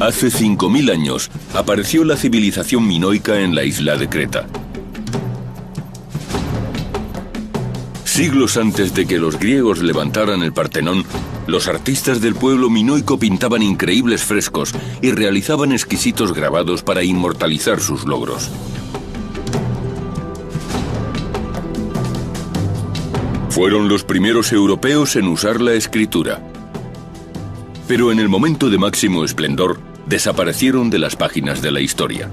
Hace 5000 años apareció la civilización minoica en la isla de Creta. Siglos antes de que los griegos levantaran el Partenón, los artistas del pueblo minoico pintaban increíbles frescos y realizaban exquisitos grabados para inmortalizar sus logros. Fueron los primeros europeos en usar la escritura. Pero en el momento de máximo esplendor, desaparecieron de las páginas de la historia.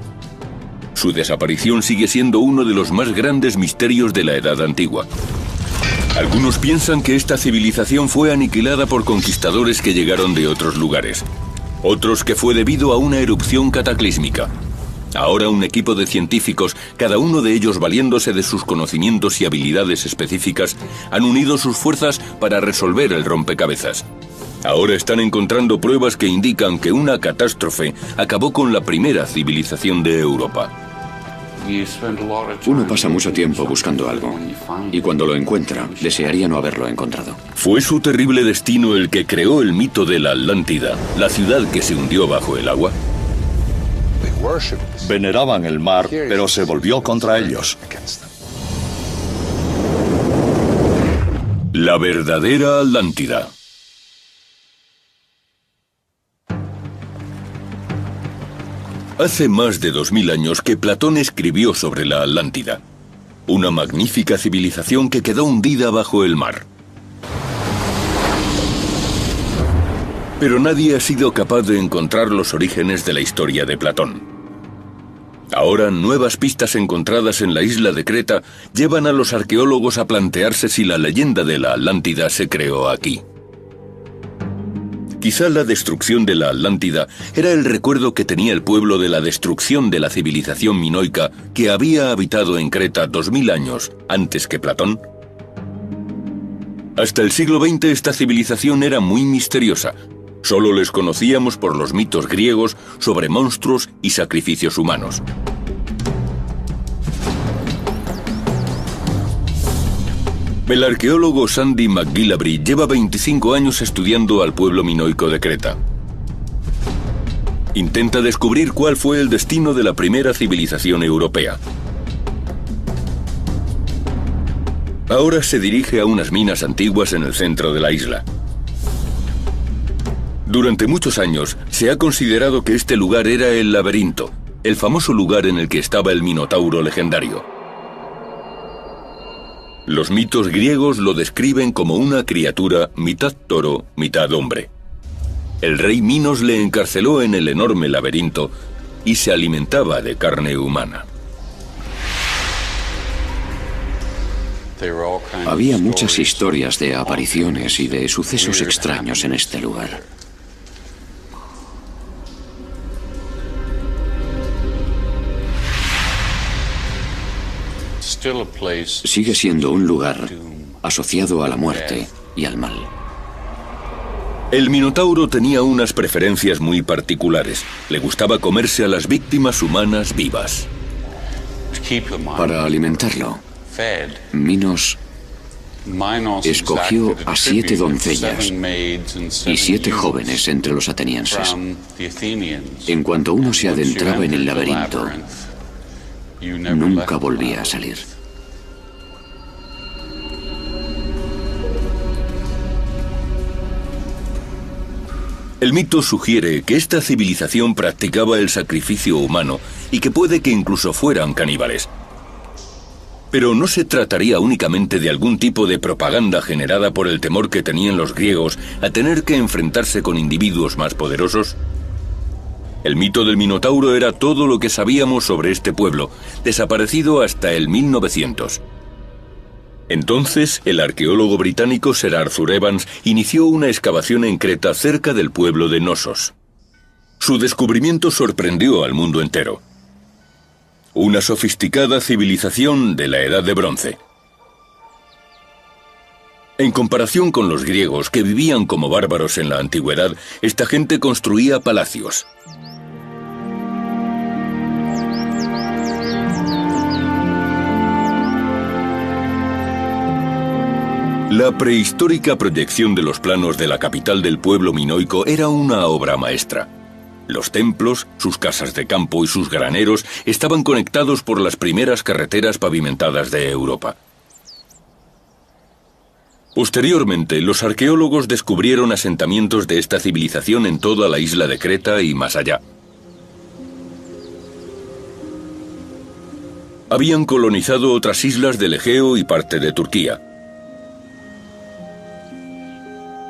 Su desaparición sigue siendo uno de los más grandes misterios de la Edad Antigua. Algunos piensan que esta civilización fue aniquilada por conquistadores que llegaron de otros lugares. Otros que fue debido a una erupción cataclísmica. Ahora un equipo de científicos, cada uno de ellos valiéndose de sus conocimientos y habilidades específicas, han unido sus fuerzas para resolver el rompecabezas. Ahora están encontrando pruebas que indican que una catástrofe acabó con la primera civilización de Europa. Uno pasa mucho tiempo buscando algo, y cuando lo encuentra, desearía no haberlo encontrado. ¿Fue su terrible destino el que creó el mito de la Atlántida, la ciudad que se hundió bajo el agua? Veneraban el mar, pero se volvió contra ellos. La verdadera Atlántida. Hace más de 2000 años que Platón escribió sobre la Atlántida, una magnífica civilización que quedó hundida bajo el mar. Pero nadie ha sido capaz de encontrar los orígenes de la historia de Platón. Ahora, nuevas pistas encontradas en la isla de Creta llevan a los arqueólogos a plantearse si la leyenda de la Atlántida se creó aquí. Quizá la destrucción de la Atlántida era el recuerdo que tenía el pueblo de la destrucción de la civilización minoica que había habitado en Creta 2000 años antes que Platón. Hasta el siglo XX esta civilización era muy misteriosa. Solo les conocíamos por los mitos griegos sobre monstruos y sacrificios humanos. El arqueólogo Sandy McGillivray lleva 25 años estudiando al pueblo minoico de Creta. Intenta descubrir cuál fue el destino de la primera civilización europea. Ahora se dirige a unas minas antiguas en el centro de la isla. Durante muchos años se ha considerado que este lugar era el laberinto, el famoso lugar en el que estaba el Minotauro legendario. Los mitos griegos lo describen como una criatura mitad toro, mitad hombre. El rey Minos le encarceló en el enorme laberinto y se alimentaba de carne humana. Había muchas historias de apariciones y de sucesos extraños en este lugar. Sigue siendo un lugar asociado a la muerte y al mal. El Minotauro tenía unas preferencias muy particulares. Le gustaba comerse a las víctimas humanas vivas. Para alimentarlo, Minos escogió a 7 doncellas y 7 jóvenes entre los atenienses. En cuanto uno se adentraba en el laberinto, nunca volvía a salir. El mito sugiere que esta civilización practicaba el sacrificio humano y que puede que incluso fueran caníbales. Pero ¿no se trataría únicamente de algún tipo de propaganda generada por el temor que tenían los griegos a tener que enfrentarse con individuos más poderosos? El mito del Minotauro era todo lo que sabíamos sobre este pueblo, desaparecido hasta el 1900. Entonces, el arqueólogo británico Sir Arthur Evans inició una excavación en Creta cerca del pueblo de Knossos. Su descubrimiento sorprendió al mundo entero. Una sofisticada civilización de la Edad de Bronce. En comparación con los griegos, que vivían como bárbaros en la antigüedad, esta gente construía palacios. La prehistórica proyección de los planos de la capital del pueblo minoico era una obra maestra. Los templos, sus casas de campo y sus graneros estaban conectados por las primeras carreteras pavimentadas de Europa. Posteriormente, los arqueólogos descubrieron asentamientos de esta civilización en toda la isla de Creta y más allá. Habían colonizado otras islas del Egeo y parte de Turquía.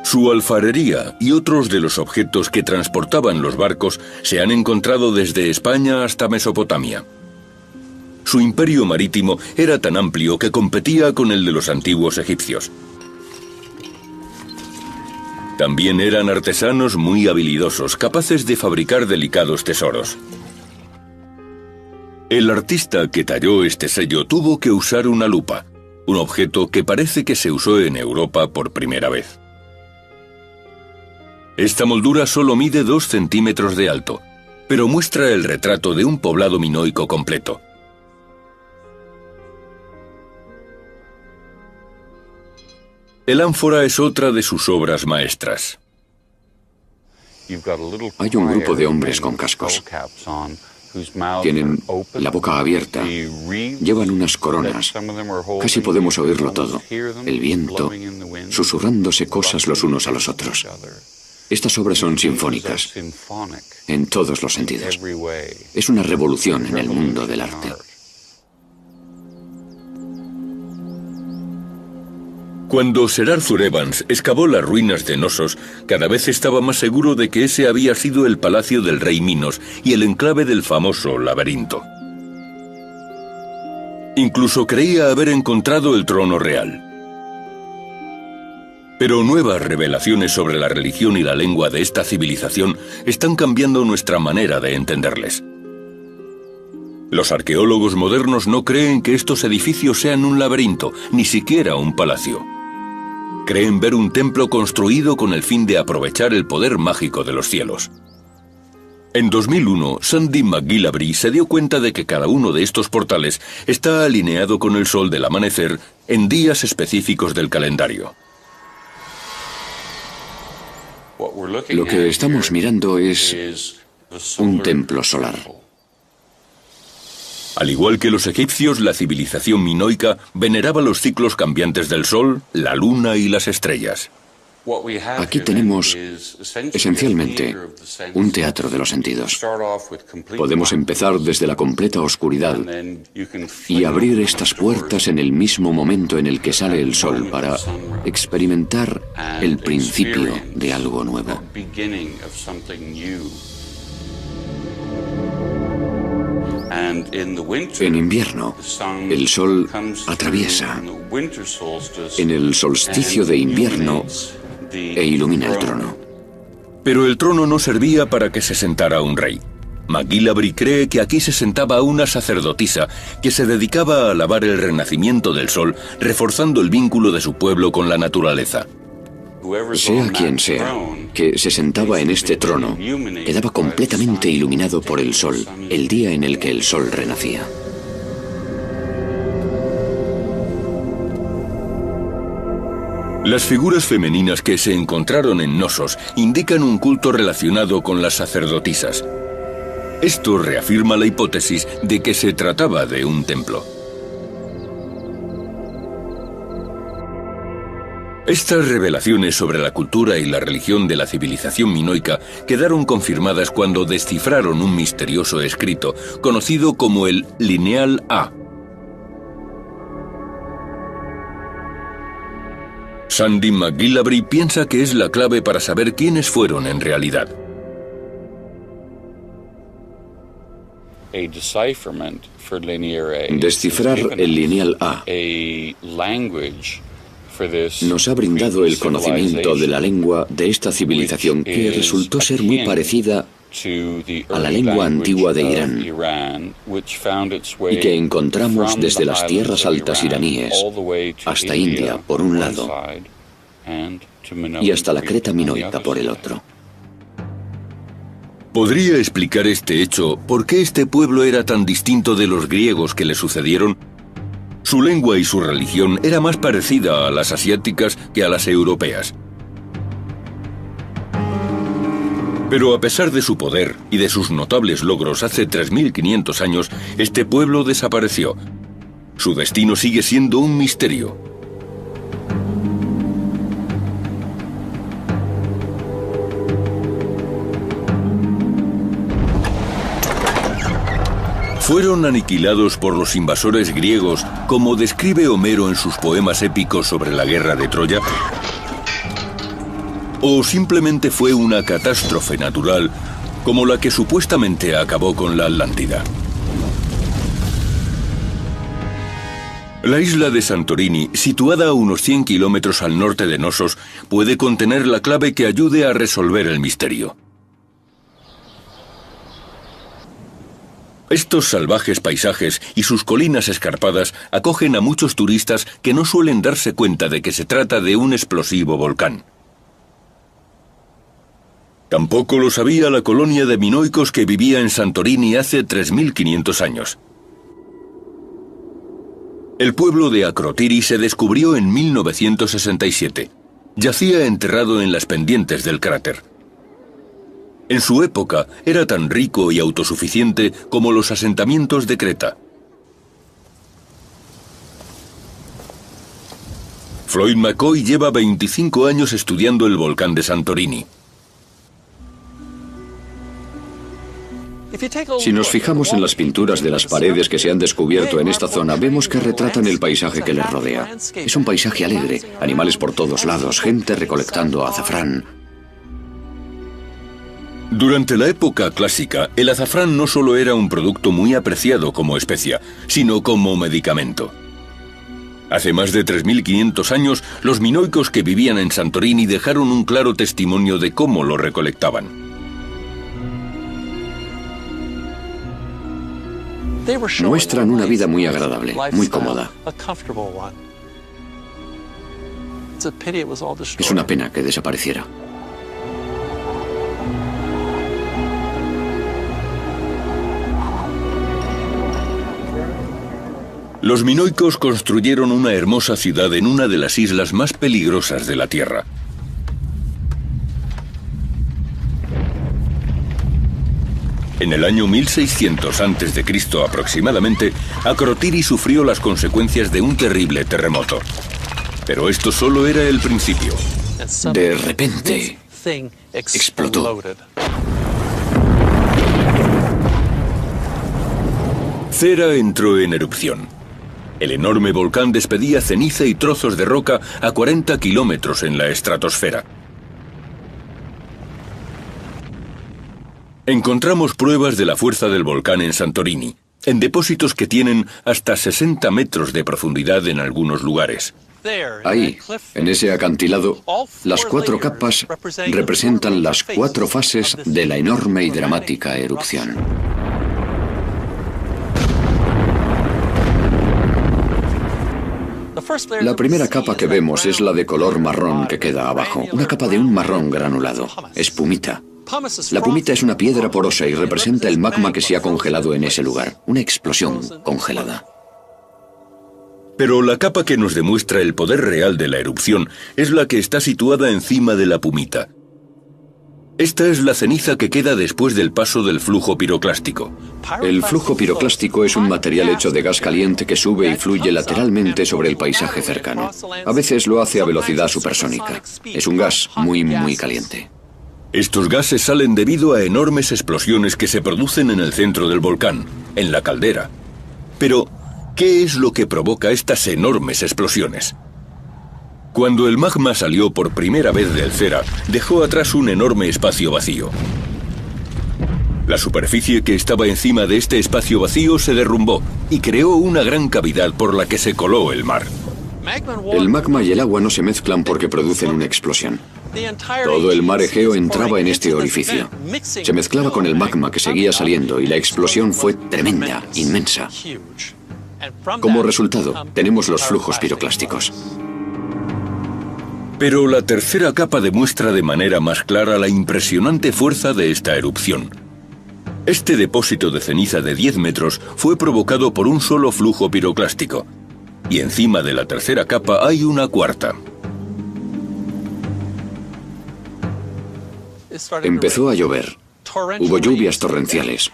Su alfarería y otros de los objetos que transportaban los barcos se han encontrado desde España hasta Mesopotamia. Su imperio marítimo era tan amplio que competía con el de los antiguos egipcios. También eran artesanos muy habilidosos, capaces de fabricar delicados tesoros. El artista que talló este sello tuvo que usar una lupa, un objeto que parece que se usó en Europa por primera vez. Esta moldura solo mide 2 centímetros de alto, pero muestra el retrato de un poblado minoico completo. El ánfora es otra de sus obras maestras. Hay un grupo de hombres con cascos. Tienen la boca abierta, llevan unas coronas. Casi podemos oírlo todo. El viento, susurrándose cosas los unos a los otros. Estas obras son sinfónicas, en todos los sentidos. Es una revolución en el mundo del arte. Cuando Sir Arthur Evans excavó las ruinas de Knossos, cada vez estaba más seguro de que ese había sido el palacio del rey Minos y el enclave del famoso laberinto. Incluso creía haber encontrado el trono real. Pero nuevas revelaciones sobre la religión y la lengua de esta civilización están cambiando nuestra manera de entenderles. Los arqueólogos modernos no creen que estos edificios sean un laberinto, ni siquiera un palacio. Creen ver un templo construido con el fin de aprovechar el poder mágico de los cielos. En 2001, Sandy McGillivray se dio cuenta de que cada uno de estos portales está alineado con el sol del amanecer en días específicos del calendario. Lo que estamos mirando es un templo solar. Al igual que los egipcios, la civilización minoica veneraba los ciclos cambiantes del sol, la luna y las estrellas. Aquí tenemos, esencialmente, un teatro de los sentidos. Podemos empezar desde la completa oscuridad y abrir estas puertas en el mismo momento en el que sale el sol para experimentar el principio de algo nuevo. En invierno, el sol atraviesa en el solsticio de invierno e ilumina el trono. Pero el trono no servía para que se sentara un rey. McGillivray cree que aquí se sentaba una sacerdotisa que se dedicaba a alabar el renacimiento del sol, reforzando el vínculo de su pueblo con la naturaleza. Sea quien sea, que se sentaba en este trono, quedaba completamente iluminado por el sol, el día en el que el sol renacía. Las figuras femeninas que se encontraron en Knossos indican un culto relacionado con las sacerdotisas. Esto reafirma la hipótesis de que se trataba de un templo. Estas revelaciones sobre la cultura y la religión de la civilización minoica quedaron confirmadas cuando descifraron un misterioso escrito conocido como el Lineal A. Sandy McGillivray piensa que es la clave para saber quiénes fueron en realidad. Descifrar el Lineal A nos ha brindado el conocimiento de la lengua de esta civilización que resultó ser muy parecida a la lengua antigua de Irán y que encontramos desde las tierras altas iraníes hasta India por un lado y hasta la Creta minoica por el otro. ¿Podría explicar este hecho por qué este pueblo era tan distinto de los griegos que le sucedieron? Su lengua y su religión era más parecida a las asiáticas que a las europeas. Pero a pesar de su poder y de sus notables logros hace 3.500 años, este pueblo desapareció. Su destino sigue siendo un misterio. ¿Fueron aniquilados por los invasores griegos, como describe Homero en sus poemas épicos sobre la guerra de Troya? ¿O simplemente fue una catástrofe natural, como la que supuestamente acabó con la Atlántida? La isla de Santorini, situada a unos 100 kilómetros al norte de Knossos, puede contener la clave que ayude a resolver el misterio. Estos salvajes paisajes y sus colinas escarpadas acogen a muchos turistas que no suelen darse cuenta de que se trata de un explosivo volcán. Tampoco lo sabía la colonia de minoicos que vivía en Santorini hace 3.500 años. El pueblo de Akrotiri se descubrió en 1967. Yacía enterrado en las pendientes del cráter. En su época era tan rico y autosuficiente como los asentamientos de Creta. Floyd McCoy lleva 25 años estudiando el volcán de Santorini. Si nos fijamos en las pinturas de las paredes que se han descubierto en esta zona, vemos que retratan el paisaje que les rodea. Es un paisaje alegre, animales por todos lados, gente recolectando azafrán. Durante la época clásica, el azafrán no solo era un producto muy apreciado como especia, sino como medicamento. Hace más de 3.500 años, los minoicos que vivían en Santorini dejaron un claro testimonio de cómo lo recolectaban. Muestran una vida muy agradable, muy cómoda. Es una pena que desapareciera. Los minoicos construyeron una hermosa ciudad en una de las islas más peligrosas de la Tierra. En el año 1600 a.C. aproximadamente, Akrotiri sufrió las consecuencias de un terrible terremoto. Pero esto solo era el principio. De repente, explotó. Thera entró en erupción. El enorme volcán despedía ceniza y trozos de roca a 40 kilómetros en la estratosfera. Encontramos pruebas de la fuerza del volcán en Santorini, en depósitos que tienen hasta 60 metros de profundidad en algunos lugares. Ahí, en ese acantilado, las 4 capas representan las 4 fases de la enorme y dramática erupción. La primera capa que vemos es la de color marrón que queda abajo, una capa de un marrón granulado, espumita. La pumita es una piedra porosa y representa el magma que se ha congelado en ese lugar, una explosión congelada. Pero la capa que nos demuestra el poder real de la erupción es la que está situada encima de la pumita. Esta es la ceniza que queda después del paso del flujo piroclástico. El flujo piroclástico es un material hecho de gas caliente que sube y fluye lateralmente sobre el paisaje cercano. A veces lo hace a velocidad supersónica. Es un gas muy, muy caliente. Estos gases salen debido a enormes explosiones que se producen en el centro del volcán, en la caldera. Pero, ¿qué es lo que provoca estas enormes explosiones? Cuando el magma salió por primera vez del Thera, dejó atrás un enorme espacio vacío. La superficie que estaba encima de este espacio vacío se derrumbó y creó una gran cavidad por la que se coló el mar. El magma y el agua no se mezclan porque producen una explosión. Todo el mar Egeo entraba en este orificio. Se mezclaba con el magma que seguía saliendo y la explosión fue tremenda, inmensa. Como resultado, tenemos los flujos piroclásticos. Pero la tercera capa demuestra de manera más clara la impresionante fuerza de esta erupción. Este depósito de ceniza de 10 metros fue provocado por un solo flujo piroclástico. Y encima de la tercera capa hay una cuarta. Empezó a llover. Hubo lluvias torrenciales.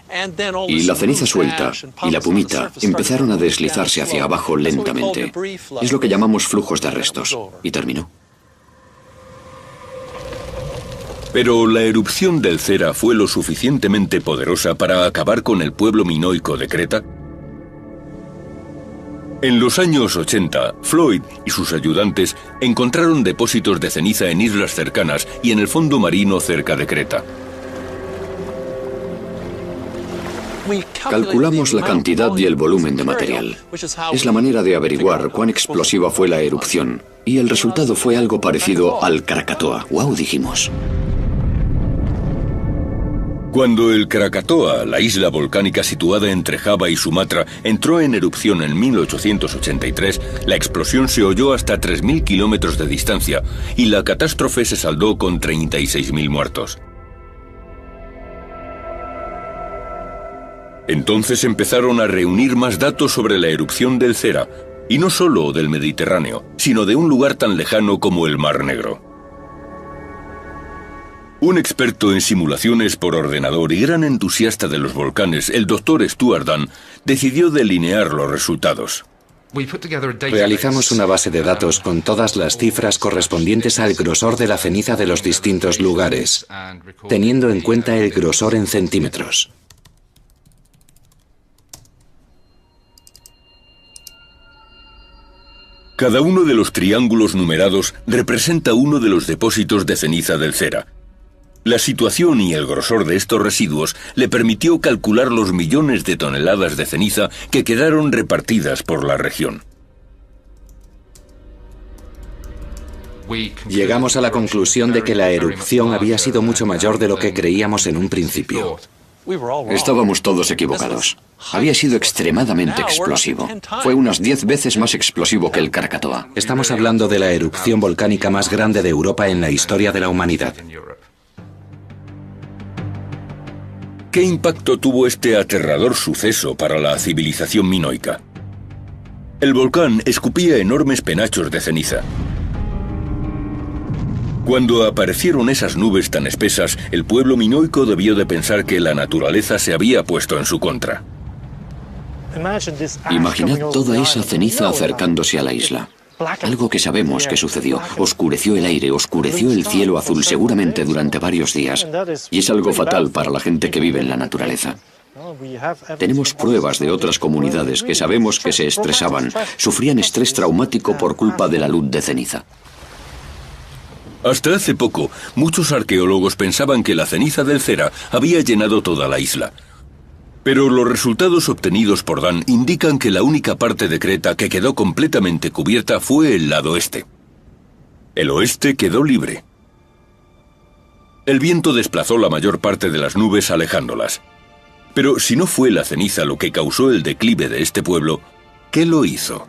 Y la ceniza suelta y la pumita empezaron a deslizarse hacia abajo lentamente. Es lo que llamamos flujos de restos. Y terminó. Pero la erupción del Cera fue lo suficientemente poderosa para acabar con el pueblo minoico de Creta. En los años 80, Floyd y sus ayudantes encontraron depósitos de ceniza en islas cercanas y en el fondo marino cerca de Creta. Calculamos la cantidad y el volumen de material. Es la manera de averiguar cuán explosiva fue la erupción. Y el resultado fue algo parecido al Krakatoa. ¡Wow!, dijimos. Cuando el Krakatoa, la isla volcánica situada entre Java y Sumatra, entró en erupción en 1883, la explosión se oyó hasta 3.000 kilómetros de distancia y la catástrofe se saldó con 36.000 muertos. Entonces empezaron a reunir más datos sobre la erupción del Cera, y no solo del Mediterráneo, sino de un lugar tan lejano como el Mar Negro. Un experto en simulaciones por ordenador y gran entusiasta de los volcanes, el Dr. Stuart Dunn, decidió delinear los resultados. Realizamos una base de datos con todas las cifras correspondientes al grosor de la ceniza de los distintos lugares, teniendo en cuenta el grosor en centímetros. Cada uno de los triángulos numerados representa uno de los depósitos de ceniza del Cera. La situación y el grosor de estos residuos le permitió calcular los millones de toneladas de ceniza que quedaron repartidas por la región. Llegamos a la conclusión de que la erupción había sido mucho mayor de lo que creíamos en un principio. Estábamos todos equivocados. Había sido extremadamente explosivo. Fue unas 10 veces más explosivo que el Krakatoa. Estamos hablando de la erupción volcánica más grande de Europa en la historia de la humanidad. ¿Qué impacto tuvo este aterrador suceso para la civilización minoica? El volcán escupía enormes penachos de ceniza. Cuando aparecieron esas nubes tan espesas, el pueblo minoico debió de pensar que la naturaleza se había puesto en su contra. Imaginad toda esa ceniza acercándose a la isla. Algo que sabemos que sucedió. Oscureció el aire, oscureció el cielo azul seguramente durante varios días. Y es algo fatal para la gente que vive en la naturaleza. Tenemos pruebas de otras comunidades que sabemos que se estresaban, sufrían estrés traumático por culpa de la luz de ceniza. Hasta hace poco, muchos arqueólogos pensaban que la ceniza del Cera había llenado toda la isla. Pero los resultados obtenidos por Dan indican que la única parte de Creta que quedó completamente cubierta fue el lado este. El oeste quedó libre. El viento desplazó la mayor parte de las nubes alejándolas. Pero si no fue la ceniza lo que causó el declive de este pueblo, ¿qué lo hizo?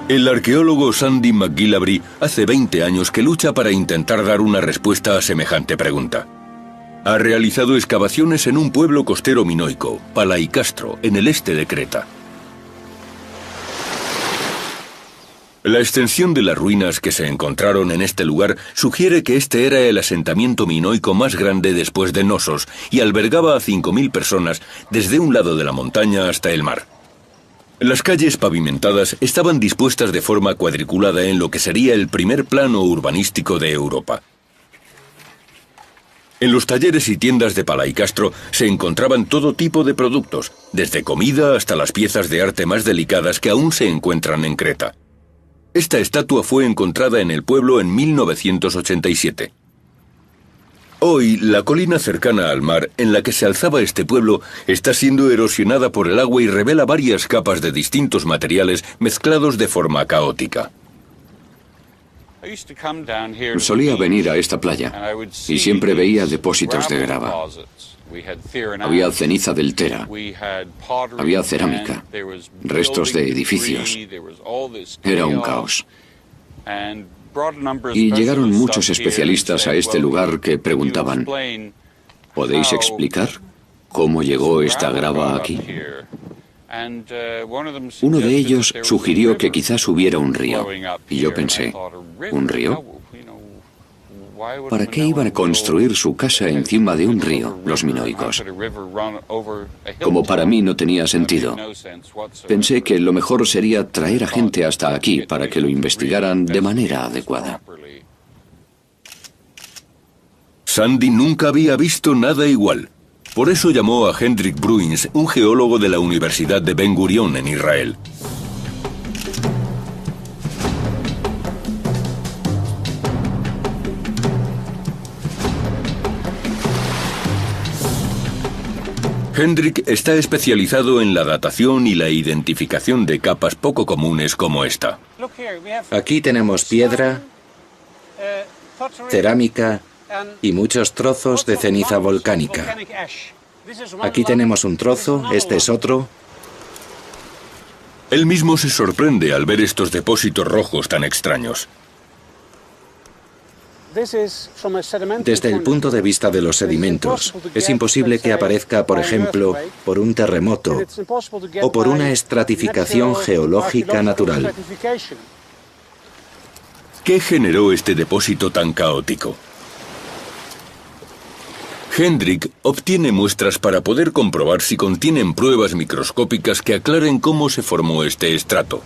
El arqueólogo Sandy McGillivray hace 20 años que lucha para intentar dar una respuesta a semejante pregunta. Ha realizado excavaciones en un pueblo costero minoico, Palaikastro, en el este de Creta. La extensión de las ruinas que se encontraron en este lugar sugiere que este era el asentamiento minoico más grande después de Knossos y albergaba a 5.000 personas desde un lado de la montaña hasta el mar. Las calles pavimentadas estaban dispuestas de forma cuadriculada en lo que sería el primer plano urbanístico de Europa. En los talleres y tiendas de Palaikastro se encontraban todo tipo de productos, desde comida hasta las piezas de arte más delicadas que aún se encuentran en Creta. Esta estatua fue encontrada en el pueblo en 1987. Hoy, la colina cercana al mar en la que se alzaba este pueblo está siendo erosionada por el agua y revela varias capas de distintos materiales mezclados de forma caótica. Solía venir a esta playa y siempre veía depósitos de grava. Había ceniza del Tera, había cerámica, restos de edificios. Era un caos. Y llegaron muchos especialistas a este lugar que preguntaban, ¿podéis explicar cómo llegó esta grava aquí? Uno de ellos sugirió que quizás hubiera un río. Y yo pensé, ¿un río? ¿Para qué iban a construir su casa encima de un río, los minoicos? Como para mí no tenía sentido. Pensé que lo mejor sería traer a gente hasta aquí para que lo investigaran de manera adecuada. Sandy nunca había visto nada igual. Por eso llamó a Hendrik Bruins, un geólogo de la Universidad de Ben Gurion en Israel. Hendrik está especializado en la datación y la identificación de capas poco comunes como esta. Aquí tenemos piedra, cerámica y muchos trozos de ceniza volcánica. Aquí tenemos un trozo, este es otro. Él mismo se sorprende al ver estos depósitos rojos tan extraños. Desde el punto de vista de los sedimentos, es imposible que aparezca, por ejemplo, por un terremoto o por una estratificación geológica natural. ¿Qué generó este depósito tan caótico? Hendrik obtiene muestras para poder comprobar si contienen pruebas microscópicas que aclaren cómo se formó este estrato.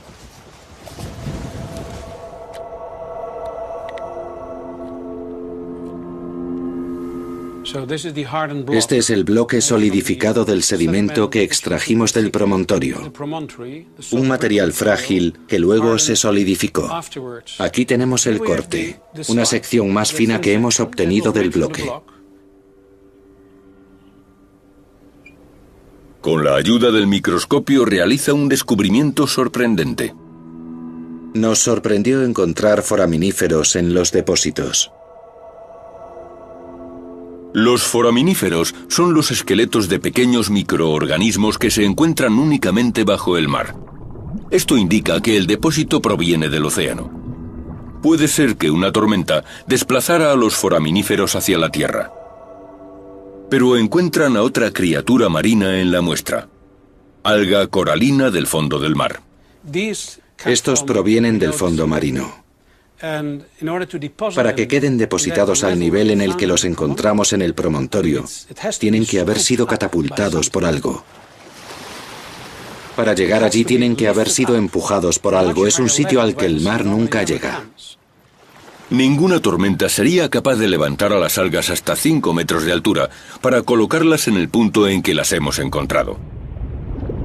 Este es el bloque solidificado del sedimento que extrajimos del promontorio, un material frágil que luego se solidificó. Aquí tenemos el corte, una sección más fina que hemos obtenido del bloque. Con la ayuda del microscopio realiza un descubrimiento sorprendente. Nos sorprendió encontrar foraminíferos en los depósitos. Los foraminíferos son los esqueletos de pequeños microorganismos que se encuentran únicamente bajo el mar. Esto indica que el depósito proviene del océano. Puede ser que una tormenta desplazara a los foraminíferos hacia la tierra. Pero encuentran a otra criatura marina en la muestra, alga coralina del fondo del mar. Estos provienen del fondo marino. Para que queden depositados al nivel en el que los encontramos en el promontorio, tienen que haber sido catapultados por algo. Para llegar allí tienen que haber sido empujados por algo. Es un sitio al que el mar nunca llega. Ninguna tormenta sería capaz de levantar a las algas hasta 5 metros de altura para colocarlas en el punto en que las hemos encontrado.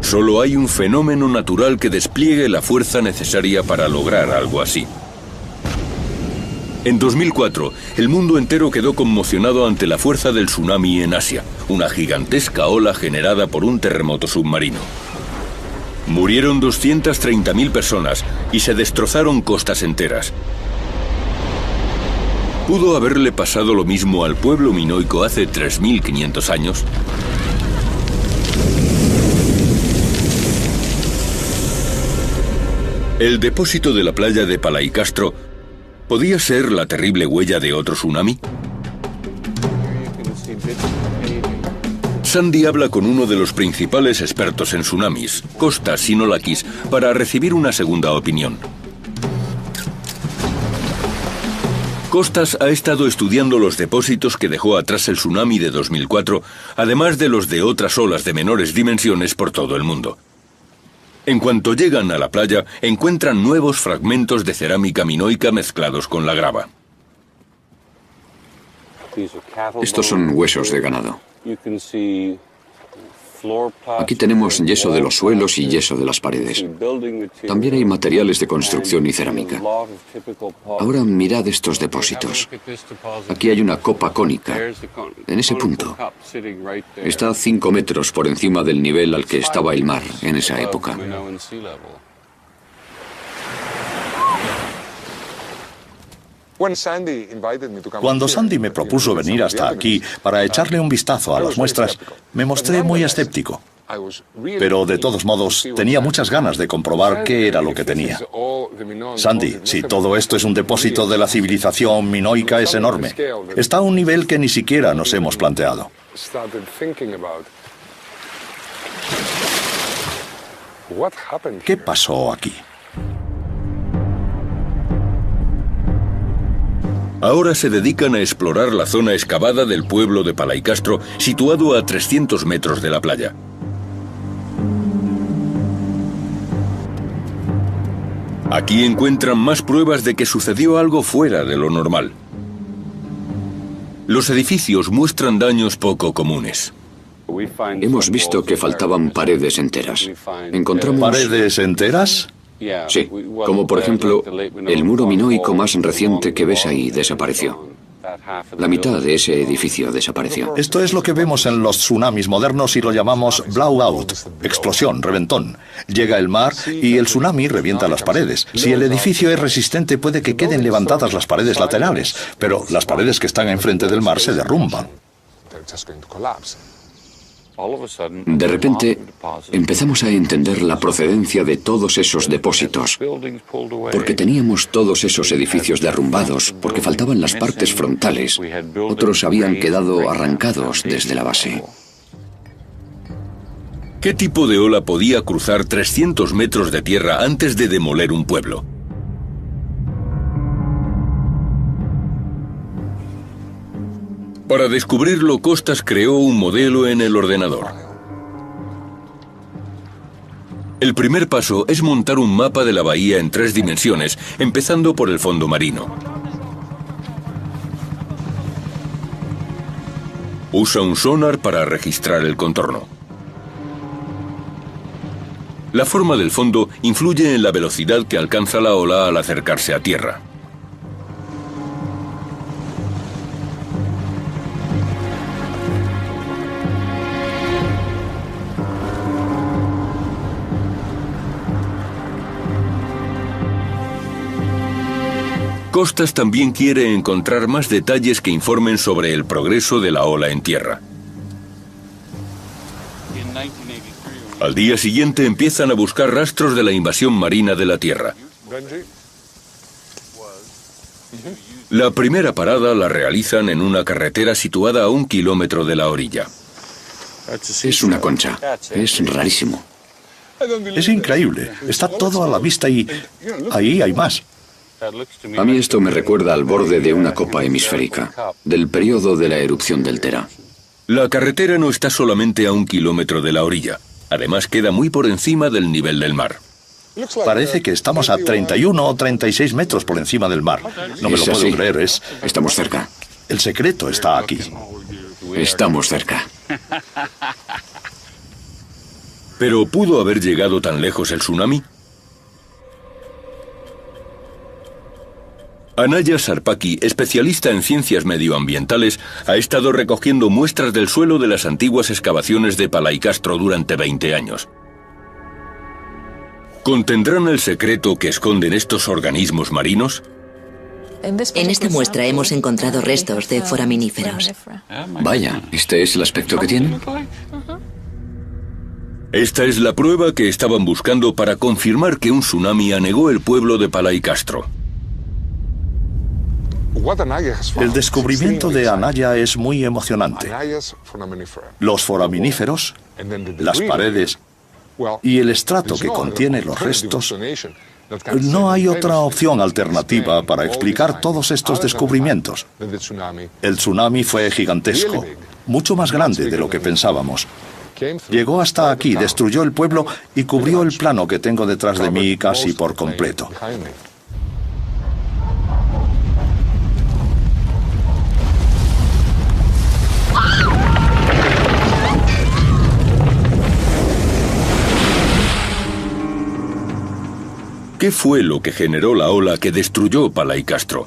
Solo hay un fenómeno natural que despliegue la fuerza necesaria para lograr algo así. En 2004, el mundo entero quedó conmocionado ante la fuerza del tsunami en Asia, una gigantesca ola generada por un terremoto submarino. Murieron 230.000 personas y se destrozaron costas enteras. ¿Pudo haberle pasado lo mismo al pueblo minoico hace 3.500 años? ¿El depósito de la playa de Palaicastro podía ser la terrible huella de otro tsunami? Sandy habla con uno de los principales expertos en tsunamis, Kostas Sinolakis, para recibir una segunda opinión. Kostas ha estado estudiando los depósitos que dejó atrás el tsunami de 2004, además de los de otras olas de menores dimensiones por todo el mundo. En cuanto llegan a la playa, encuentran nuevos fragmentos de cerámica minoica mezclados con la grava. Estos son huesos de ganado. Aquí tenemos yeso de los suelos y yeso de las paredes. También hay materiales de construcción y cerámica. Ahora mirad estos depósitos. Aquí hay una copa cónica, en ese punto. Está a 5 metros por encima del nivel al que estaba el mar en esa época. Cuando Sandy me propuso venir hasta aquí para echarle un vistazo a las muestras, me mostré muy escéptico. Pero de todos modos, tenía muchas ganas de comprobar qué era lo que tenía. Sandy, si todo esto es un depósito de la civilización minoica, es enorme. Está a un nivel que ni siquiera nos hemos planteado. ¿Qué pasó aquí? Ahora se dedican a explorar la zona excavada del pueblo de Palaicastro, situado a 300 metros de la playa. Aquí encuentran más pruebas de que sucedió algo fuera de lo normal. Los edificios muestran daños poco comunes. Hemos visto que faltaban paredes enteras. Encontramos... ¿Paredes enteras? Sí, como por ejemplo, el muro minoico más reciente que ves ahí desapareció. La mitad de ese edificio desapareció. Esto es lo que vemos en los tsunamis modernos y lo llamamos blowout, explosión, reventón. Llega el mar y el tsunami revienta las paredes. Si el edificio es resistente puede que queden levantadas las paredes laterales, pero las paredes que están enfrente del mar se derrumban. De repente, empezamos a entender la procedencia de todos esos depósitos, porque teníamos todos esos edificios derrumbados, porque faltaban las partes frontales. Otros habían quedado arrancados desde la base. ¿Qué tipo de ola podía cruzar 300 metros de tierra antes de demoler un pueblo? Para descubrirlo, Costas creó un modelo en el ordenador. El primer paso es montar un mapa de la bahía en 3 dimensiones, empezando por el fondo marino. Usa un sonar para registrar el contorno. La forma del fondo influye en la velocidad que alcanza la ola al acercarse a tierra. Costas también quiere encontrar más detalles que informen sobre el progreso de la ola en tierra. Al día siguiente empiezan a buscar rastros de la invasión marina de la Tierra. La primera parada la realizan en una carretera situada a 1 kilómetro de la orilla. Es una concha. Es rarísimo. Es increíble. Está todo a la vista y ahí hay más. A mí esto me recuerda al borde de una copa hemisférica, del periodo de la erupción del Tera. La carretera no está solamente a 1 kilómetro de la orilla. Además, queda muy por encima del nivel del mar. Parece que estamos a 31 o 36 metros por encima del mar. No me lo puedo creer, Estamos cerca. El secreto está aquí. Estamos cerca. ¿Pero pudo haber llegado tan lejos el tsunami? Anaya Sarpaki, especialista en ciencias medioambientales, ha estado recogiendo muestras del suelo de las antiguas excavaciones de Palaicastro durante 20 años. ¿Contendrán el secreto que esconden estos organismos marinos? En esta muestra hemos encontrado restos de foraminíferos. Vaya, ¿este es el aspecto que tienen? Esta es la prueba que estaban buscando para confirmar que un tsunami anegó el pueblo de Palaicastro. El descubrimiento de Anaya es muy emocionante. Los foraminíferos, las paredes y el estrato que contiene los restos. No hay otra opción alternativa para explicar todos estos descubrimientos. El tsunami fue gigantesco, mucho más grande de lo que pensábamos. Llegó hasta aquí, destruyó el pueblo y cubrió el plano que tengo detrás de mí casi por completo. ¿Qué fue lo que generó la ola que destruyó Palaicastro?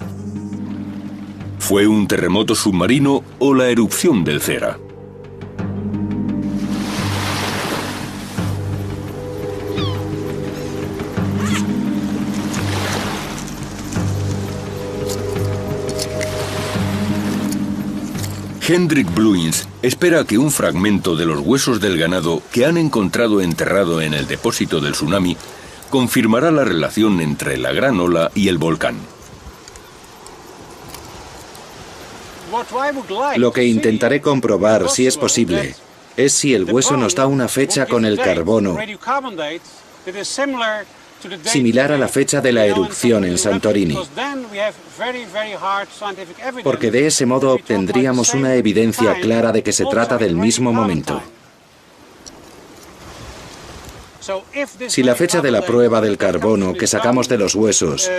¿Fue un terremoto submarino o la erupción del Cera? Hendrik Bluins espera que un fragmento de los huesos del ganado que han encontrado enterrado en el depósito del tsunami confirmará la relación entre la gran ola y el volcán. Lo que intentaré comprobar, si es posible, es si el hueso nos da una fecha con el carbono similar a la fecha de la erupción en Santorini, porque de ese modo obtendríamos una evidencia clara de que se trata del mismo momento. Si la fecha de la prueba del carbono que sacamos de los huesos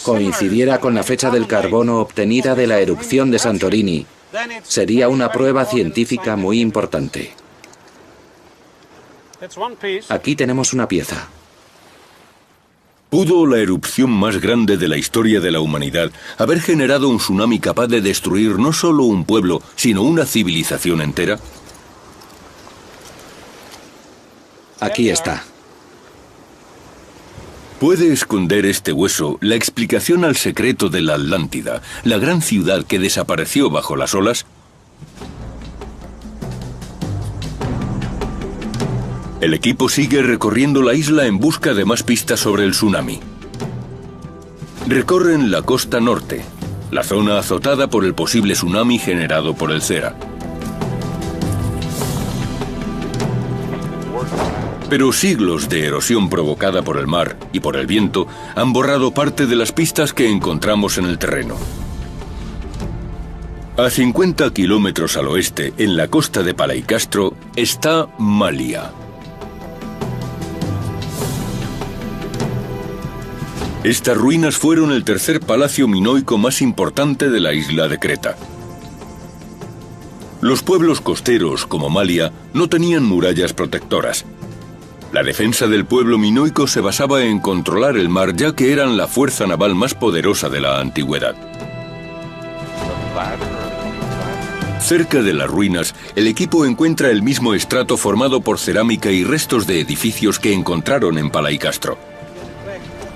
coincidiera con la fecha del carbono obtenida de la erupción de Santorini, sería una prueba científica muy importante. Aquí tenemos una pieza. ¿Pudo la erupción más grande de la historia de la humanidad haber generado un tsunami capaz de destruir no solo un pueblo, sino una civilización entera? Aquí está. ¿Puede esconder este hueso la explicación al secreto de la Atlántida, la gran ciudad que desapareció bajo las olas? El equipo sigue recorriendo la isla en busca de más pistas sobre el tsunami. Recorren la costa norte, la zona azotada por el posible tsunami generado por el Cera. Pero siglos de erosión provocada por el mar y por el viento han borrado parte de las pistas que encontramos en el terreno. A 50 kilómetros al oeste, en la costa de Palaicastro, está Malia. Estas ruinas fueron el tercer palacio minoico más importante de la isla de Creta. Los pueblos costeros, como Malia, no tenían murallas protectoras. La defensa del pueblo minoico se basaba en controlar el mar, ya que eran la fuerza naval más poderosa de la antigüedad. Cerca de las ruinas, el equipo encuentra el mismo estrato formado por cerámica y restos de edificios que encontraron en Palaicastro.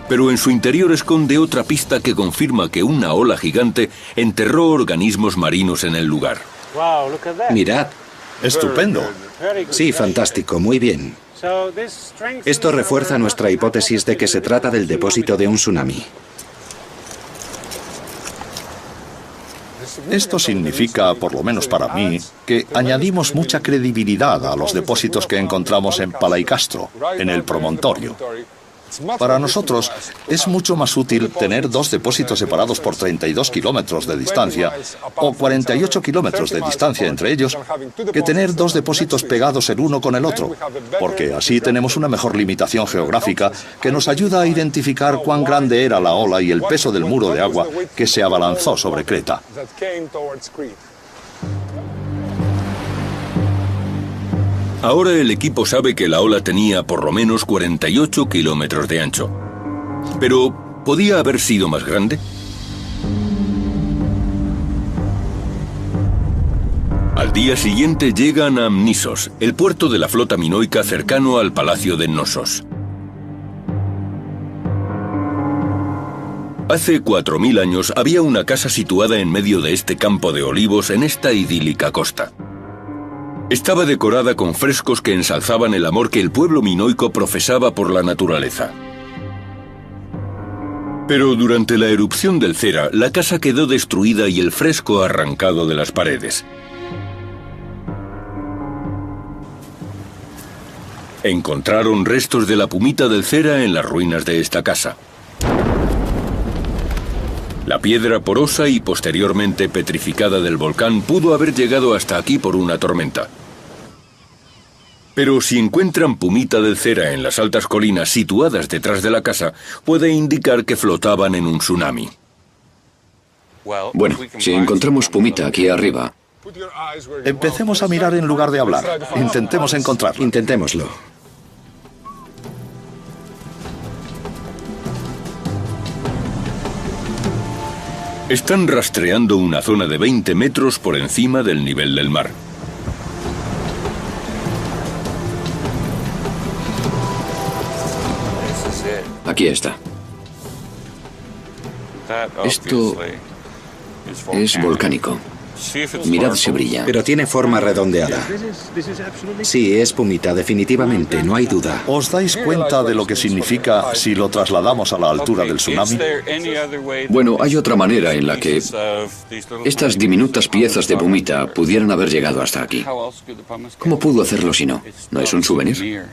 Pero en su interior esconde otra pista que confirma que una ola gigante enterró organismos marinos en el lugar. Mirad. Estupendo. Sí, fantástico, muy bien. Esto refuerza nuestra hipótesis de que se trata del depósito de un tsunami. Esto significa, por lo menos para mí, que añadimos mucha credibilidad a los depósitos que encontramos en Palaicastro, en el promontorio. Para nosotros es mucho más útil tener dos depósitos separados por 32 kilómetros de distancia o 48 kilómetros de distancia entre ellos que tener dos depósitos pegados el uno con el otro, porque así tenemos una mejor limitación geográfica que nos ayuda a identificar cuán grande era la ola y el peso del muro de agua que se abalanzó sobre Creta. Ahora el equipo sabe que la ola tenía por lo menos 48 kilómetros de ancho. Pero, ¿podía haber sido más grande? Al día siguiente llegan a Amnisos, el puerto de la flota minoica cercano al palacio de Knossos. Hace 4000 años había una casa situada en medio de este campo de olivos en esta idílica costa. Estaba decorada con frescos que ensalzaban el amor que el pueblo minoico profesaba por la naturaleza. Pero durante la erupción del Cera, la casa quedó destruida y el fresco arrancado de las paredes. Encontraron restos de la pumita del Cera en las ruinas de esta casa. La piedra porosa y posteriormente petrificada del volcán pudo haber llegado hasta aquí por una tormenta. Pero si encuentran pumita del Cera en las altas colinas situadas detrás de la casa, puede indicar que flotaban en un tsunami. Bueno, si encontramos pumita aquí arriba... Empecemos a mirar en lugar de hablar. Intentemos encontrarla. Intentémoslo. Están rastreando una zona de 20 metros por encima del nivel del mar. Aquí está. Esto es volcánico. Mirad si brilla. Pero tiene forma redondeada. Sí, es pumita, definitivamente, no hay duda. ¿Os dais cuenta de lo que significa si lo trasladamos a la altura del tsunami? Bueno, hay otra manera en la que estas diminutas piezas de pumita pudieran haber llegado hasta aquí. ¿Cómo pudo hacerlo si no? ¿No es un souvenir?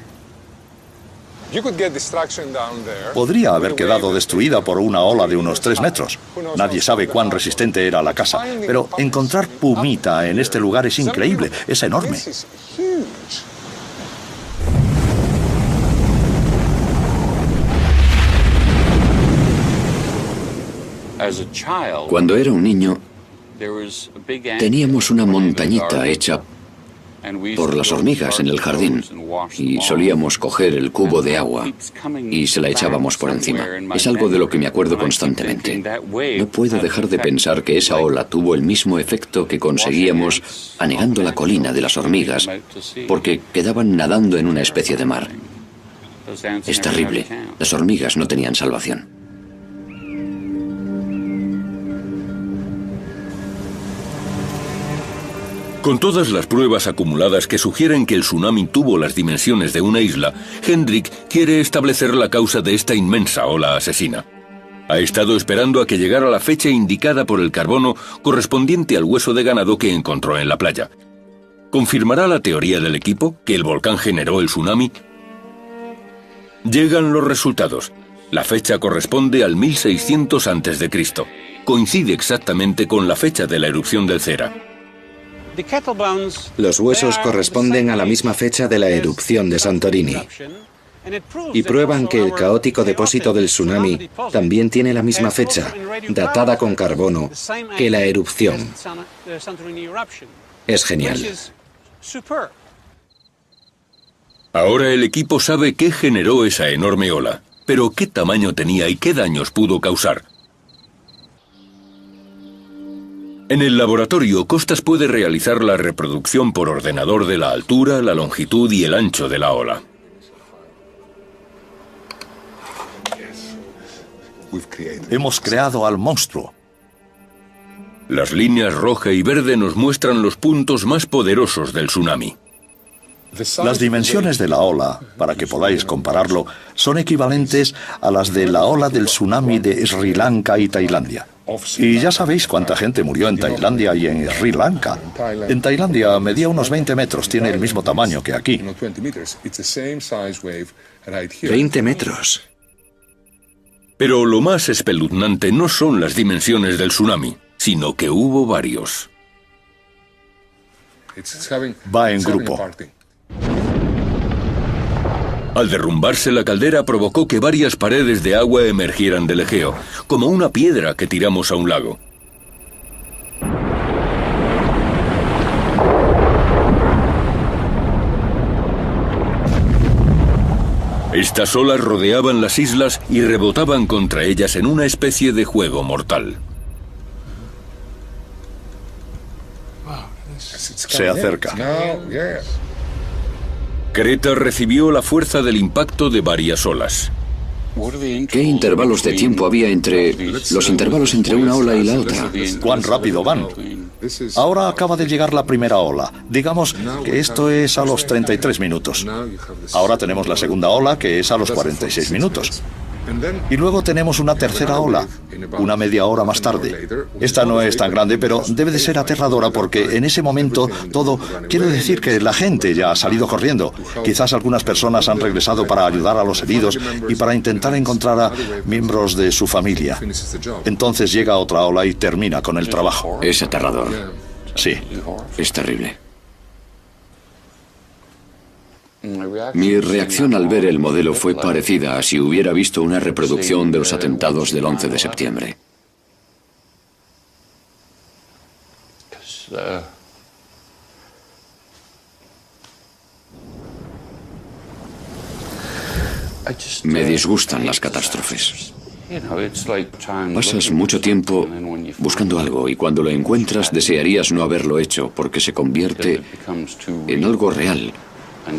Podría haber quedado destruida por una ola de unos 3 metros. Nadie sabe cuán resistente era la casa. Pero encontrar pumita en este lugar es increíble, es enorme. Cuando era un niño, teníamos una montañita hecha por las hormigas en el jardín y solíamos coger el cubo de agua y se la echábamos por encima. Es algo de lo que me acuerdo constantemente. No puedo dejar de pensar que esa ola tuvo el mismo efecto que conseguíamos anegando la colina de las hormigas, porque quedaban nadando en una especie de mar. Es terrible. Las hormigas no tenían salvación. Con todas las pruebas acumuladas que sugieren que el tsunami tuvo las dimensiones de una isla, Hendrik quiere establecer la causa de esta inmensa ola asesina. Ha estado esperando a que llegara la fecha indicada por el carbono correspondiente al hueso de ganado que encontró en la playa. ¿Confirmará la teoría del equipo que el volcán generó el tsunami? Llegan los resultados. La fecha corresponde al 1600 a.C. Coincide exactamente con la fecha de la erupción del Cera. Los huesos corresponden a la misma fecha de la erupción de Santorini y prueban que el caótico depósito del tsunami también tiene la misma fecha, datada con carbono, que la erupción. Es genial. Ahora el equipo sabe qué generó esa enorme ola, pero qué tamaño tenía y qué daños pudo causar. En el laboratorio, Costas puede realizar la reproducción por ordenador de la altura, la longitud y el ancho de la ola. Hemos creado al monstruo. Las líneas roja y verde nos muestran los puntos más poderosos del tsunami. Las dimensiones de la ola, para que podáis compararlo, son equivalentes a las de la ola del tsunami de Sri Lanka y Tailandia. Y ya sabéis cuánta gente murió en Tailandia y en Sri Lanka. En Tailandia medía unos 20 metros, tiene el mismo tamaño que aquí. 20 metros. Pero lo más espeluznante no son las dimensiones del tsunami, sino que hubo varios. Va en grupo. Al derrumbarse la caldera provocó que varias paredes de agua emergieran del Egeo, como una piedra que tiramos a un lago. Estas olas rodeaban las islas y rebotaban contra ellas en una especie de juego mortal. Se acerca. Creta recibió la fuerza del impacto de varias olas. ¿Qué intervalos de tiempo había entre los intervalos entre una ola y la otra? ¿Cuán rápido van? Ahora acaba de llegar la primera ola. Digamos que esto es a los 33 minutos. Ahora tenemos la segunda ola, que es a los 46 minutos. Y luego tenemos una tercera ola, una media hora más tarde. Esta no es tan grande, pero debe de ser aterradora porque en ese momento todo... Quiero decir que la gente ya ha salido corriendo. Quizás algunas personas han regresado para ayudar a los heridos y para intentar encontrar a miembros de su familia. Entonces llega otra ola y termina con el trabajo. Es aterrador. Sí. Es terrible. Mi reacción al ver el modelo fue parecida a si hubiera visto una reproducción de los atentados del 11 de septiembre. Me disgustan las catástrofes. Pasas mucho tiempo buscando algo y cuando lo encuentras desearías no haberlo hecho porque se convierte en algo real.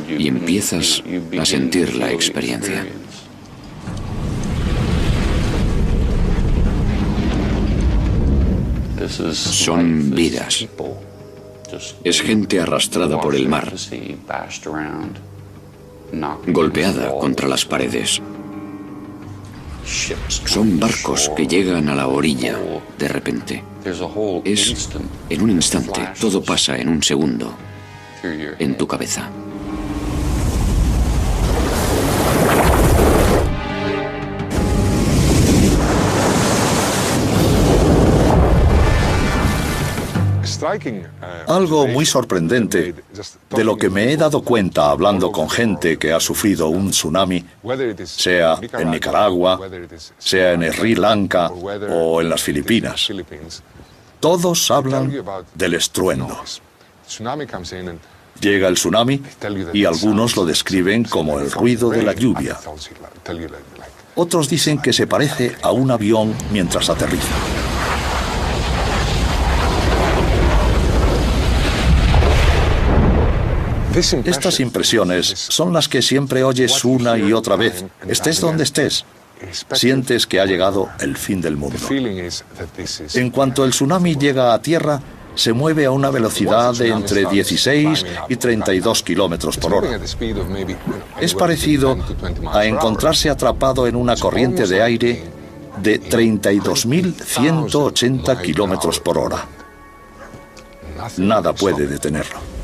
Y empiezas a sentir la experiencia. Son vidas. Es gente arrastrada por el mar, golpeada contra las paredes. Son barcos que llegan a la orilla de repente. Es en un instante, todo pasa en un segundo, en tu cabeza. Algo muy sorprendente, de lo que me he dado cuenta hablando con gente que ha sufrido un tsunami, sea en Nicaragua, sea en Sri Lanka o en las Filipinas. Todos hablan del estruendo. Llega el tsunami y algunos lo describen como el ruido de la lluvia. Otros dicen que se parece a un avión mientras aterriza. Estas impresiones son las que siempre oyes una y otra vez, estés donde estés. Sientes que ha llegado el fin del mundo. En cuanto el tsunami llega a tierra, se mueve a una velocidad de entre 16 y 32 kilómetros por hora. Es parecido a encontrarse atrapado en una corriente de aire de 32.180 kilómetros por hora. Nada puede detenerlo.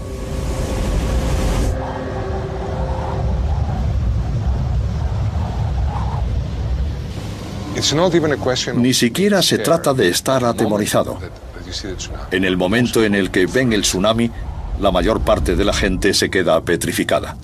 Ni siquiera se trata de estar atemorizado. En el momento en el que ven el tsunami, la mayor parte de la gente se queda petrificada.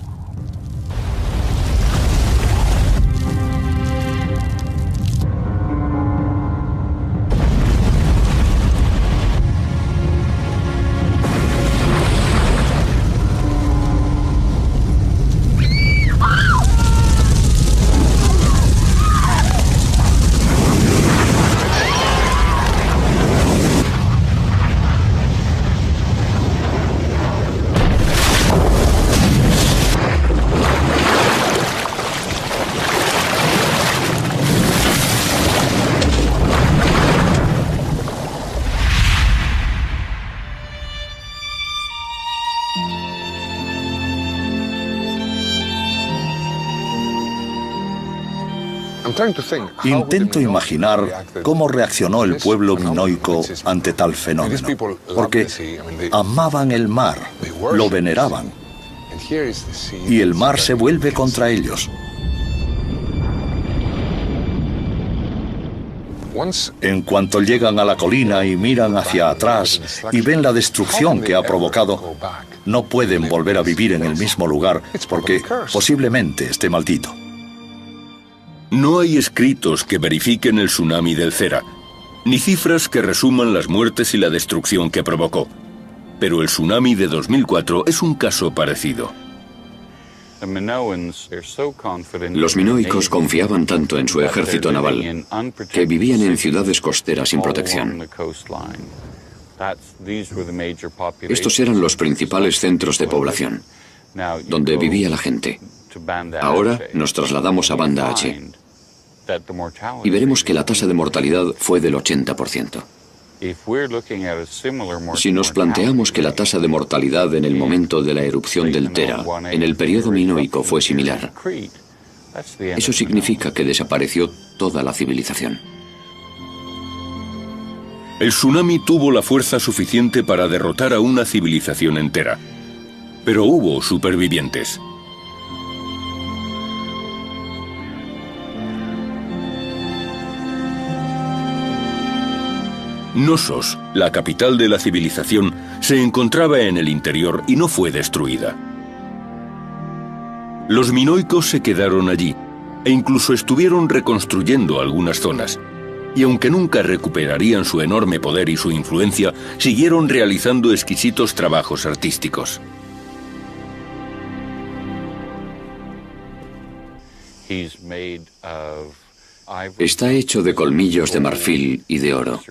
Intento imaginar cómo reaccionó el pueblo minoico ante tal fenómeno, porque amaban el mar, lo veneraban, y el mar se vuelve contra ellos. En cuanto llegan a la colina y miran hacia atrás y ven la destrucción que ha provocado, no pueden volver a vivir en el mismo lugar porque posiblemente esté maldito. No hay escritos que verifiquen el tsunami del Cera, ni cifras que resuman las muertes y la destrucción que provocó. Pero el tsunami de 2004 es un caso parecido. Los minoicos confiaban tanto en su ejército naval que vivían en ciudades costeras sin protección. Estos eran los principales centros de población, donde vivía la gente. Ahora nos trasladamos a Banda H y veremos que la tasa de mortalidad fue del 80%. Si nos planteamos que la tasa de mortalidad en el momento de la erupción del Tera, en el periodo minoico, fue similar, eso significa que desapareció toda la civilización. El tsunami tuvo la fuerza suficiente para derrotar a una civilización entera, pero hubo supervivientes. Knossos, la capital de la civilización, se encontraba en el interior y no fue destruida. Los minoicos se quedaron allí e incluso estuvieron reconstruyendo algunas zonas. Y aunque nunca recuperarían su enorme poder y su influencia, siguieron realizando exquisitos trabajos artísticos. Está hecho de colmillos de marfil y de oro,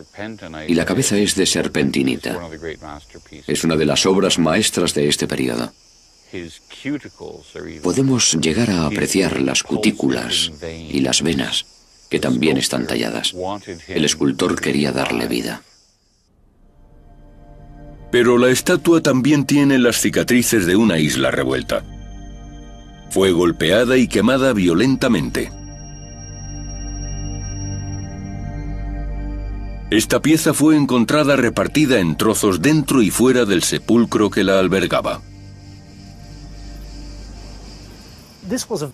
y la cabeza es de serpentinita. Es una de las obras maestras de este periodo. Podemos llegar a apreciar las cutículas y las venas, que también están talladas. El escultor quería darle vida. Pero la estatua también tiene las cicatrices de una isla revuelta. Fue golpeada y quemada violentamente. Esta pieza fue encontrada repartida en trozos dentro y fuera del sepulcro que la albergaba.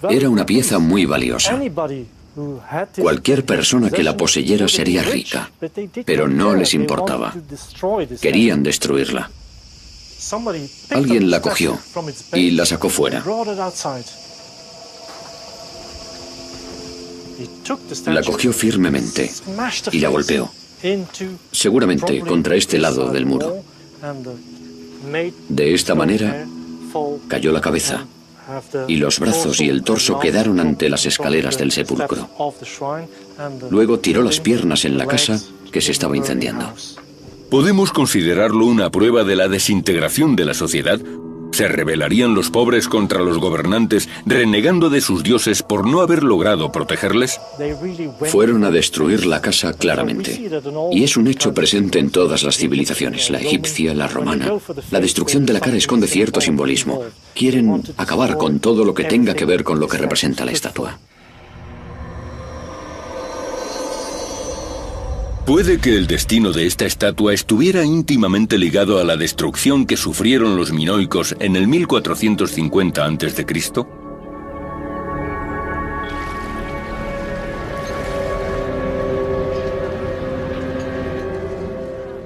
Era una pieza muy valiosa. Cualquier persona que la poseyera sería rica, pero no les importaba. Querían destruirla. Alguien la cogió y la sacó fuera. La cogió firmemente y la golpeó, seguramente contra este lado del muro. De esta manera cayó la cabeza y los brazos y el torso quedaron ante las escaleras del sepulcro. Luego tiró las piernas en la casa que se estaba incendiando. ¿Podemos considerarlo una prueba de la desintegración de la sociedad? ¿Se rebelarían los pobres contra los gobernantes, renegando de sus dioses por no haber logrado protegerles? Fueron a destruir la casa claramente. Y es un hecho presente en todas las civilizaciones, la egipcia, la romana. La destrucción de la cara esconde cierto simbolismo. Quieren acabar con todo lo que tenga que ver con lo que representa la estatua. Puede que el destino de esta estatua estuviera íntimamente ligado a la destrucción que sufrieron los minoicos en el 1450 a.C.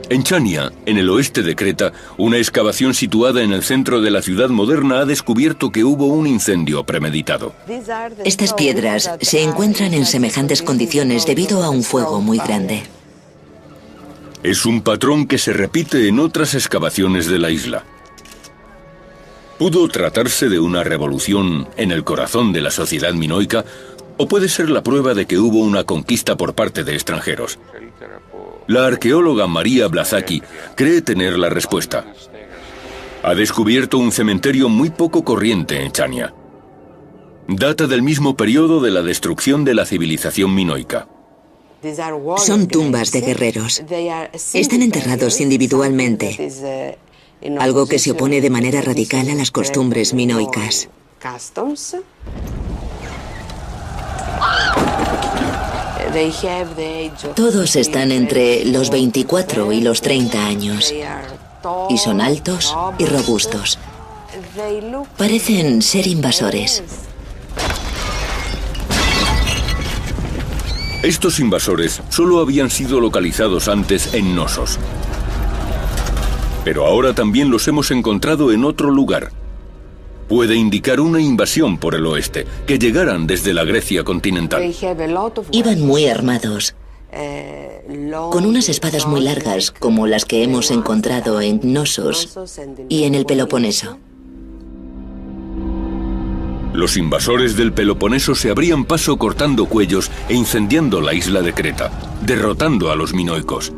En Chania, en el oeste de Creta, una excavación situada en el centro de la ciudad moderna ha descubierto que hubo un incendio premeditado. Estas piedras se encuentran en semejantes condiciones debido a un fuego muy grande. Es un patrón que se repite en otras excavaciones de la isla. ¿Pudo tratarse de una revolución en el corazón de la sociedad minoica o puede ser la prueba de que hubo una conquista por parte de extranjeros? La arqueóloga María Blazaki cree tener la respuesta. Ha descubierto un cementerio muy poco corriente en Chania. Data del mismo periodo de la destrucción de la civilización minoica. Son tumbas de guerreros. Están enterrados individualmente, algo que se opone de manera radical a las costumbres minoicas. Todos están entre los 24 y los 30 años y son altos y robustos. Parecen ser invasores. Estos invasores solo habían sido localizados antes en Knossos. Pero ahora también los hemos encontrado en otro lugar. Puede indicar una invasión por el oeste, que llegaran desde la Grecia continental. Iban muy armados, con unas espadas muy largas, como las que hemos encontrado en Knossos y en el Peloponeso. Los invasores del Peloponeso se abrían paso cortando cuellos e incendiando la isla de Creta, derrotando a los minoicos.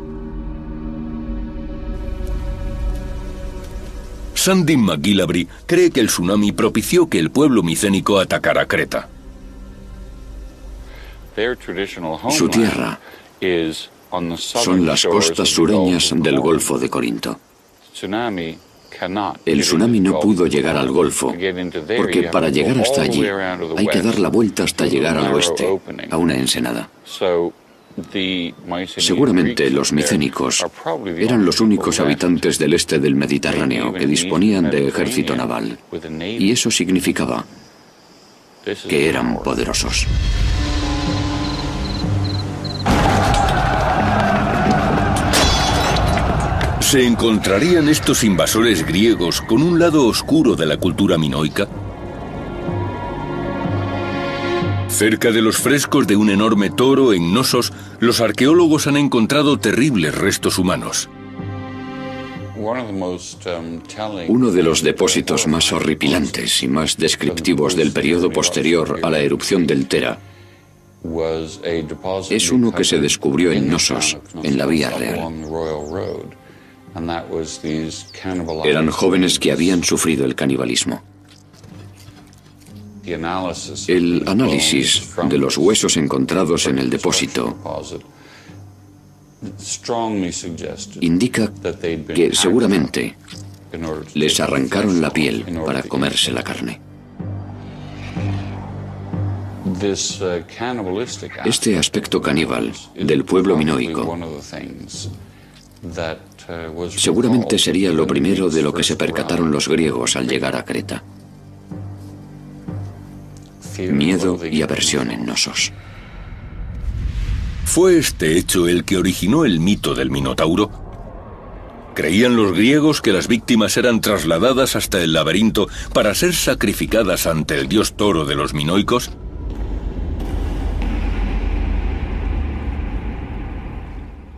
Sandy McGillivray cree que el tsunami propició que el pueblo micénico atacara Creta. Su tierra son las costas sureñas del Golfo de Corinto. El tsunami no pudo llegar al Golfo, porque para llegar hasta allí hay que dar la vuelta hasta llegar al oeste, a una ensenada. Seguramente los micénicos eran los únicos habitantes del este del Mediterráneo que disponían de ejército naval, y eso significaba que eran poderosos. ¿Se encontrarían estos invasores griegos con un lado oscuro de la cultura minoica? Cerca de los frescos de un enorme toro en Knossos, los arqueólogos han encontrado terribles restos humanos. Uno de los depósitos más horripilantes y más descriptivos del periodo posterior a la erupción del Tera es uno que se descubrió en Knossos, en la Vía Real. Eran jóvenes que habían sufrido el canibalismo. El análisis de los huesos encontrados en el depósito indica que seguramente les arrancaron la piel para comerse la carne. Este aspecto caníbal del pueblo minoico seguramente sería lo primero de lo que se percataron los griegos al llegar a Creta. Miedo y aversión en Knossos. ¿Fue este hecho el que originó el mito del Minotauro? ¿Creían los griegos que las víctimas eran trasladadas hasta el laberinto para ser sacrificadas ante el dios toro de los minoicos?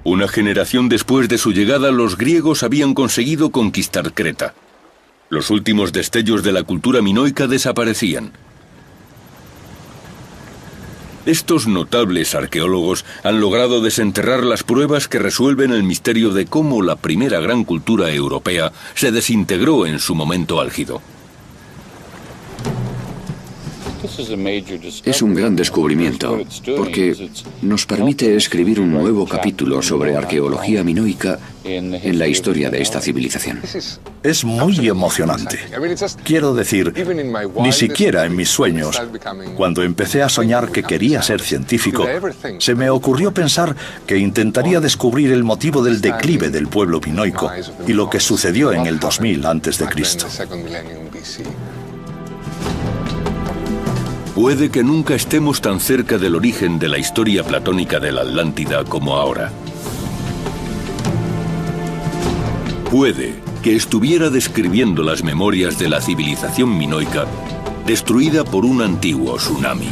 Una generación después de su llegada, los griegos habían conseguido conquistar Creta. Los últimos destellos de la cultura minoica desaparecían. Estos notables arqueólogos han logrado desenterrar las pruebas que resuelven el misterio de cómo la primera gran cultura europea se desintegró en su momento álgido. Es un gran descubrimiento, porque nos permite escribir un nuevo capítulo sobre arqueología minoica en la historia de esta civilización. Es muy emocionante. Quiero decir, ni siquiera en mis sueños, cuando empecé a soñar que quería ser científico, se me ocurrió pensar que intentaría descubrir el motivo del declive del pueblo minoico y lo que sucedió en el 2000 a.C. Puede que nunca estemos tan cerca del origen de la historia platónica de la Atlántida como ahora. Puede que estuviera describiendo las memorias de la civilización minoica destruida por un antiguo tsunami.